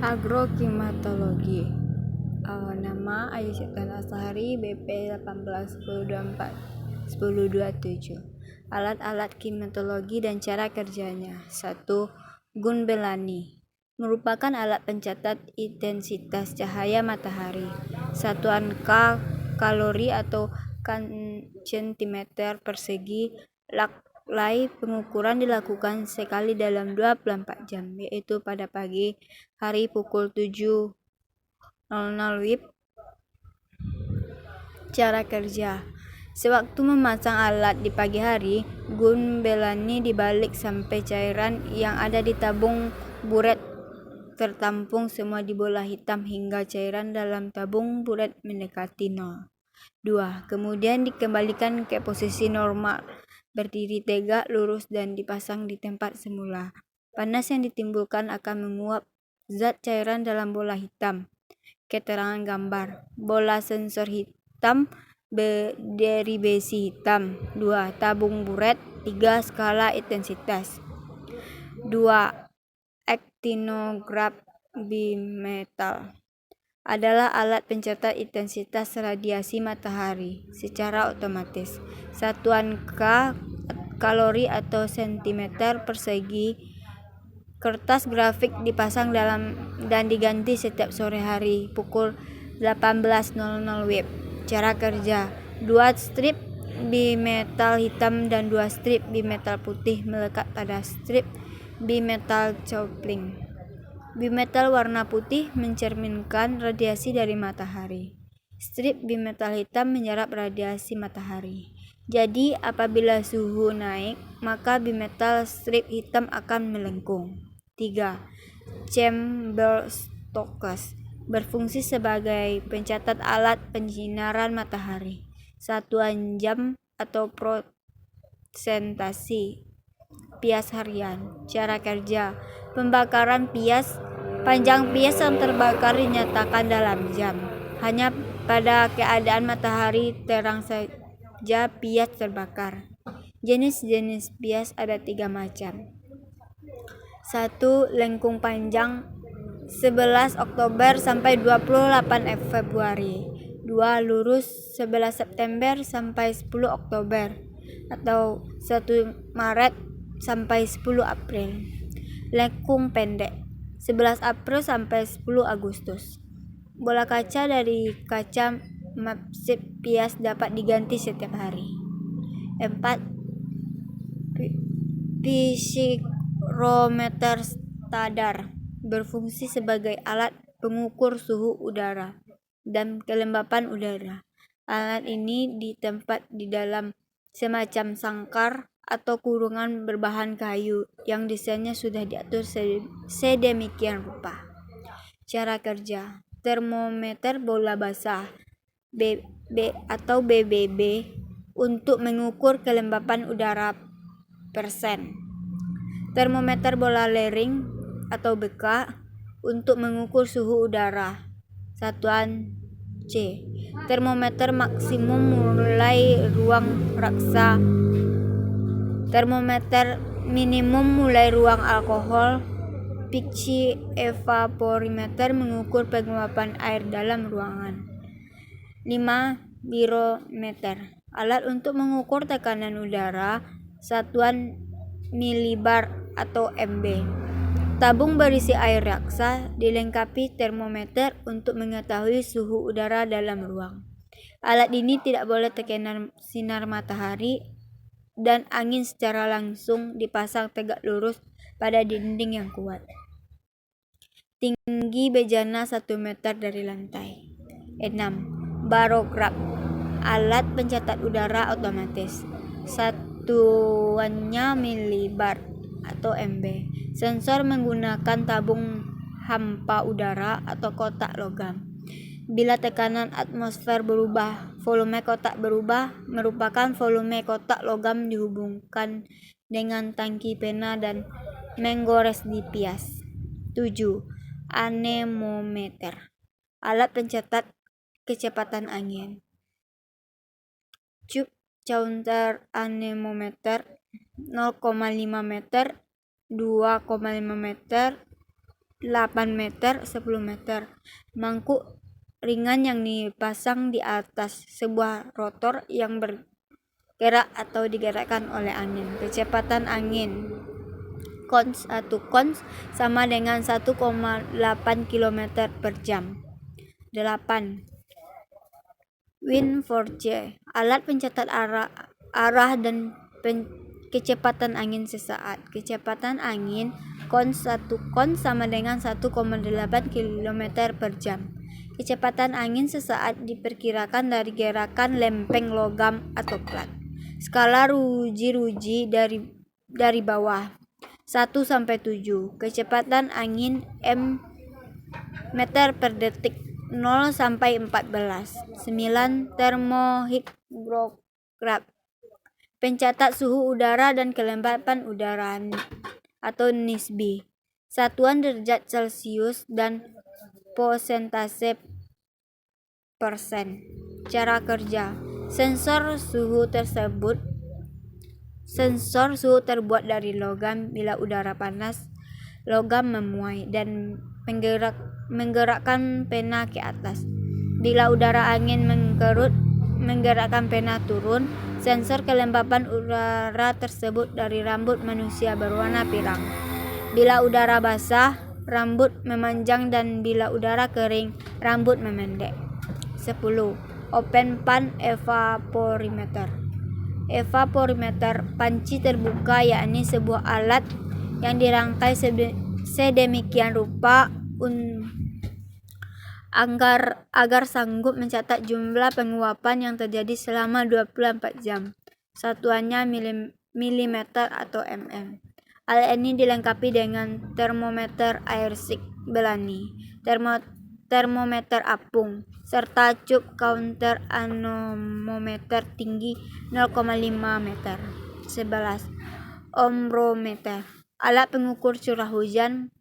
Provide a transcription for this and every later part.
Agroklimatologi. Nama Ayu Septiana Asari, BP 181024 Alat-alat klimatologi dan cara kerjanya. 1. Gun Bellani merupakan alat pencatat intensitas cahaya matahari. Satuan kalori atau centimeter persegi. Laklai pengukuran dilakukan sekali dalam 24 jam, yaitu pada pagi hari pukul 7.00 WIB. Cara kerja. Sewaktu memasang alat di pagi hari, gun Bellani dibalik sampai cairan yang ada di tabung buret tertampung semua di bola hitam hingga cairan dalam tabung buret mendekati 0. 2. Kemudian dikembalikan ke posisi normal, berdiri tegak, lurus, dan dipasang di tempat semula. Panas yang ditimbulkan akan menguap zat cairan dalam bola hitam. Keterangan gambar. Bola sensor hitam dari besi hitam. 2. Tabung buret. 3. Skala intensitas. 2. Actinograph bimetal adalah alat pencatat intensitas radiasi matahari secara otomatis. Satuan kalori atau sentimeter persegi. Kertas grafik dipasang dalam dan diganti setiap sore hari pukul 18.00 WIB. Cara kerja. 2 strip bimetal hitam dan 2 strip bimetal putih melekat pada strip bimetal coupling. Bimetal warna putih mencerminkan radiasi dari matahari. Strip bimetal hitam menyerap radiasi matahari. Jadi apabila suhu naik, maka bimetal strip hitam akan melengkung. 3. Chamber Stokes berfungsi sebagai pencatat alat penyinaran matahari. Satuan jam atau prosentasi pias harian. Cara kerja. Pembakaran pias. Panjang pias yang terbakar dinyatakan dalam jam. Hanya pada keadaan matahari terang saja pias terbakar. Jenis-jenis pias ada 3 macam. 1. Lengkung panjang 11 Oktober sampai 28 Februari. 2. Lurus 11 September sampai 10 Oktober atau 1 Maret sampai 10 April. Lengkung pendek 11 April sampai 10 Agustus. Bola kaca dari kaca mapsip pias dapat diganti setiap hari. 4. Psirometer standar berfungsi sebagai alat pengukur suhu udara dan kelembapan udara. Alat ini ditempat di dalam semacam sangkar atau kurungan berbahan kayu yang desainnya sudah diatur sedemikian rupa. Cara kerja. Termometer bola basah atau BBB untuk mengukur kelembapan udara persen. Termometer bola lering atau BK untuk mengukur suhu udara. Satuan C. Termometer maksimum mulai ruang raksa. Termometer minimum mulai ruang alkohol. Pitch evaporimeter mengukur penguapan air dalam ruangan. 5. Barometer alat untuk mengukur tekanan udara. Satuan milibar atau MB. Tabung berisi air raksa dilengkapi termometer untuk mengetahui suhu udara dalam ruang. Alat ini tidak boleh terkena sinar matahari dan angin secara langsung, dipasang tegak lurus pada dinding yang kuat. Tinggi bejana 1 meter dari lantai. 6. Barograf alat pencatat udara otomatis. Satuannya milibar atau MB. Sensor menggunakan tabung hampa udara atau kotak logam. Bila tekanan atmosfer berubah, volume kotak berubah, merupakan volume kotak logam dihubungkan dengan tangki pena dan menggores di pias. 7. Anemometer alat pencatat kecepatan angin. Cube counter anemometer 0,5 meter, 2,5 meter, 8 meter, 10 meter. Mangkuk ringan yang dipasang di atas sebuah rotor yang bergerak atau digerakkan oleh angin. Kecepatan angin cons sama dengan 1,8 km per jam. 8. Wind4J, alat pencatat arah dan kecepatan angin sesaat. Kecepatan angin cons sama dengan 1,8 km per jam. Kecepatan angin sesaat diperkirakan dari gerakan lempeng logam atau plat. Skala ruji dari bawah 1 sampai 7. Kecepatan angin meter per detik 0 sampai 14. 9. Termohigrograf, pencatat suhu udara dan kelembapan udara atau nisbi, satuan derajat Celcius dan persentase persen. Cara kerja: sensor suhu terbuat dari logam. Bila udara panas, logam memuai dan menggerakkan pena ke atas. Bila udara angin mengkerut, menggerakkan pena turun. Sensor kelembapan udara tersebut dari rambut manusia berwarna pirang. Bila udara basah, rambut memanjang, dan bila udara kering, rambut memendek. 10. Open pan evaporimeter. Evaporimeter, panci terbuka, yakni sebuah alat yang dirangkai sedemikian rupa agar sanggup mencatat jumlah penguapan yang terjadi selama 24 jam. Satuannya milimeter atau mm. Alat ini dilengkapi dengan termometer air Belani, termometer apung, serta cup counter anemometer tinggi 0,5 meter. 11. Ombrometer, alat pengukur curah hujan.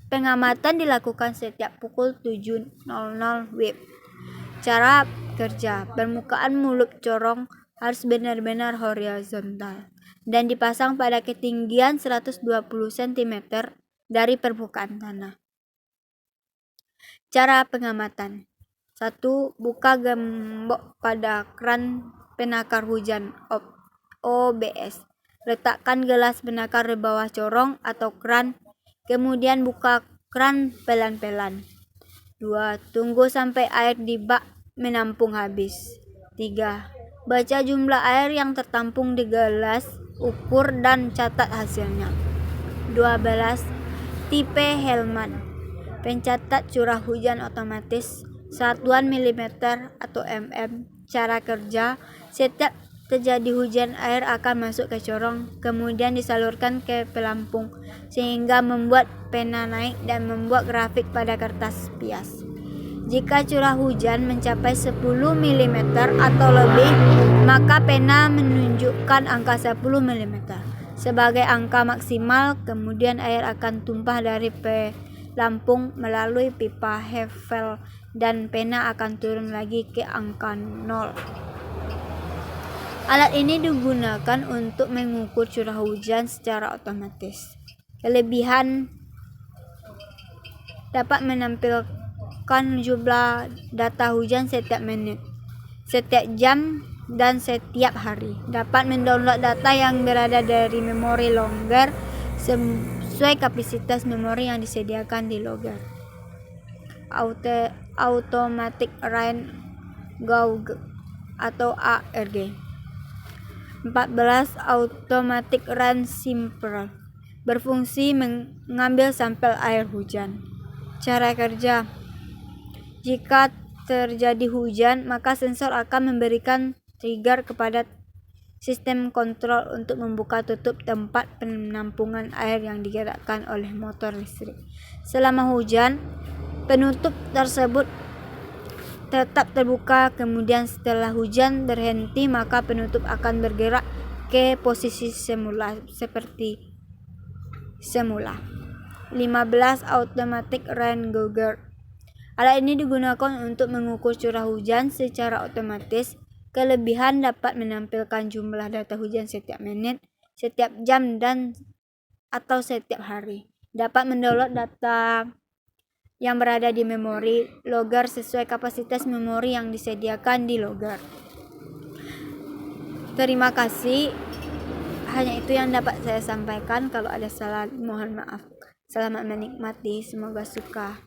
Pengamatan dilakukan setiap pukul 7.00 WIB. Cara kerja: permukaan mulut corong harus benar-benar horizontal dan dipasang pada ketinggian 120 cm dari permukaan tanah. Cara pengamatan: 1. Buka gembok pada kran penakar hujan OBS. Letakkan gelas penakar di bawah corong atau kran. Kemudian buka kran pelan-pelan. 2. Tunggu sampai air di bak menampung habis. 3. Baca jumlah air yang tertampung di gelas, ukur dan catat hasilnya. 12. Tipe Hellman, pencatat curah hujan otomatis, satuan milimeter atau mm. Cara kerja: setiap terjadi hujan, air akan masuk ke corong, kemudian disalurkan ke pelampung sehingga membuat pena naik dan membuat grafik pada kertas pias. Jika curah hujan mencapai 10 mm atau lebih, maka pena menunjukkan angka 10 mm sebagai angka maksimal. Kemudian air akan tumpah dari pelampung melalui pipa Hefel dan pena akan turun lagi ke angka 0. Alat ini digunakan untuk mengukur curah hujan secara otomatis. Kelebihan: dapat menampilkan jumlah data hujan setiap menit, setiap jam, dan setiap hari. Dapat mendownload data yang berada dari memori logger sesuai kapasitas memori yang disediakan di logger. Automatic Rain Gauge atau ARG. 14. Automatic Rain Sampler, berfungsi mengambil sampel air hujan. Cara kerja: jika terjadi hujan, maka sensor akan memberikan trigger kepada sistem kontrol untuk membuka tutup tempat penampungan air yang digerakkan oleh motor listrik. Selama hujan, penutup tersebut tetap terbuka. Kemudian setelah hujan berhenti, maka penutup akan bergerak ke posisi semula seperti semula. 15. Automatic Rain Gauge. Alat ini digunakan untuk mengukur curah hujan secara otomatis. Kelebihan: dapat menampilkan jumlah data hujan setiap menit, setiap jam, dan atau setiap hari. dapat mendownload data yang berada di memori Logger sesuai kapasitas memori yang disediakan di Logger. Terima kasih. Hanya itu yang dapat saya sampaikan. Kalau ada salah, mohon maaf. Selamat menikmati. Semoga suka.